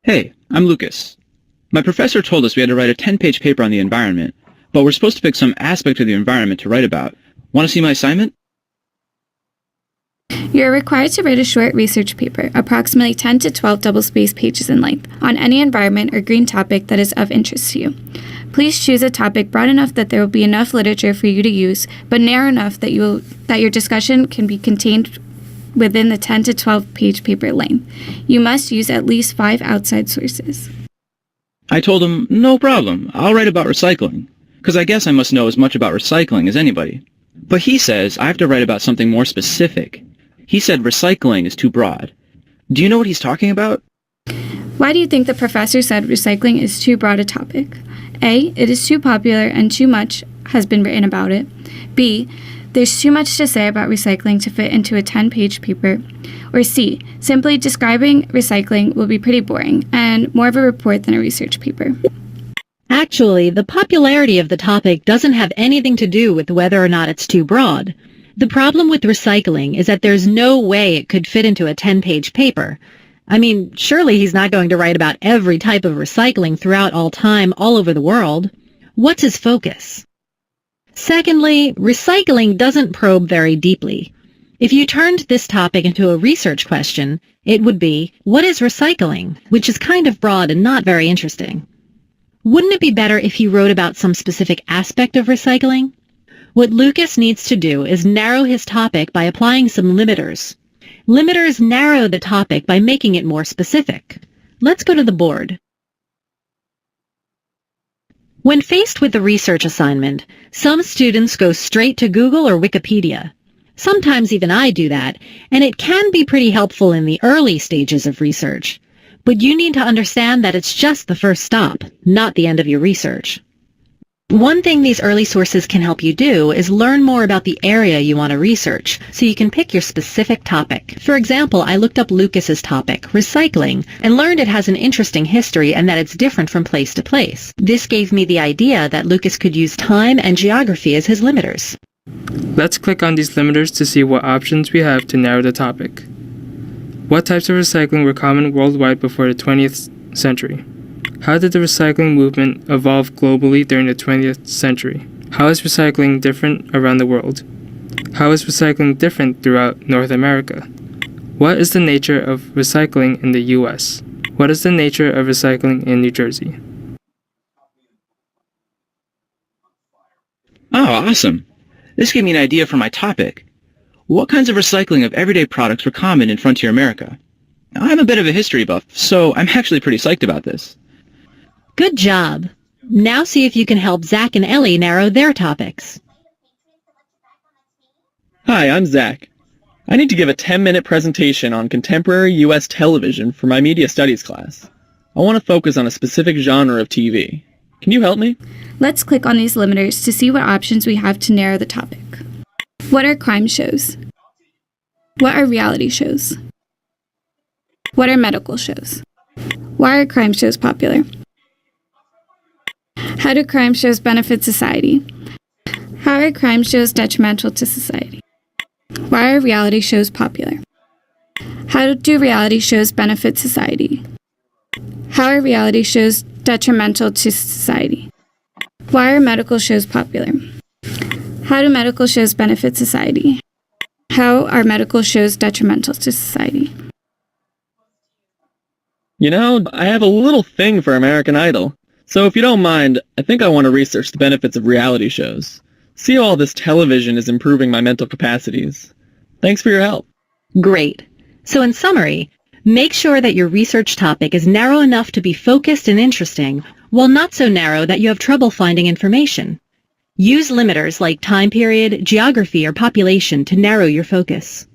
Hey, I'm Lucas. My professor told us we had to write a 10-page paper on the environment, but we're supposed to pick some aspect of the environment to write about. Want to see my assignment? You are required to write a short research paper, approximately 10 to 12 double-spaced pages in length, on any environment or green topic that is of interest to you. Please choose a topic broad enough that there will be enough literature for you to use, but narrow enough that your discussion can be contained within the 10 to 12 page paper length. You must use at least 5 outside sources. I told him, no problem, I'll write about recycling, because I guess I must know as much about recycling as anybody. But he says I have to write about something more specific. He said recycling is too broad. Do you know what he's talking about? Why do you think the professor said recycling is too broad a topic? A. It is too popular and too much has been written about it. B. There's too much to say about recycling to fit into a 10-page paper. Or C. Simply describing recycling will be pretty boring and more of a report than a research paper. Actually, the popularity of the topic doesn't have anything to do with whether or not it's too broad. The problem with recycling is that there's no way it could fit into a 10-page paper. I mean, surely he's not going to write about every type of recycling throughout all time, all over the world. What's his focus? Secondly, recycling doesn't probe very deeply. If you turned this topic into a research question, it would be, what is recycling? Which is kind of broad and not very interesting. Wouldn't it be better if he wrote about some specific aspect of recycling? What Lucas needs to do is narrow his topic by applying some limiters. Limiters narrow the topic by making it more specific. Let's go to the board. When faced with a research assignment, some students go straight to Google or Wikipedia. Sometimes even I do that, and it can be pretty helpful in the early stages of research. But you need to understand that it's just the first stop, not the end of your research. One thing these early sources can help you do is learn more about the area you want to research, so you can pick your specific topic. For example, I looked up Lucas's topic, recycling, and learned it has an interesting history and that it's different from place to place. This gave me the idea that Lucas could use time and geography as his limiters. Let's click on these limiters to see what options we have to narrow the topic. What types of recycling were common worldwide before the 20th century? How did the recycling movement evolve globally during the 20th century? How is recycling different around the world? How is recycling different throughout North America? What is the nature of recycling in the U.S.? What is the nature of recycling in New Jersey? Oh, awesome. This gave me an idea for my topic. What kinds of recycling of everyday products were common in Frontier America? I'm a bit of a history buff, so I'm actually pretty psyched about this. Good job. Now see if you can help Zach and Ellie narrow their topics. Hi, I'm Zach. I need to give a 10-minute presentation on contemporary U.S. television for my media studies class. I want to focus on a specific genre of TV. Can you help me? Let's click on these limiters to see what options we have to narrow the topic. What are crime shows? What are reality shows? What are medical shows? Why are crime shows popular? How do crime shows benefit society? How are crime shows detrimental to society? Why are reality shows popular? How do reality shows benefit society? How are reality shows detrimental to society? Why are medical shows popular? How do medical shows benefit society? How are medical shows detrimental to society? You know, I have a little thing for American Idol. So if you don't mind, I think I want to research the benefits of reality shows. See how all this television is improving my mental capacities. Thanks for your help. Great. So in summary, make sure that your research topic is narrow enough to be focused and interesting, while not so narrow that you have trouble finding information. Use limiters like time period, geography, or population to narrow your focus.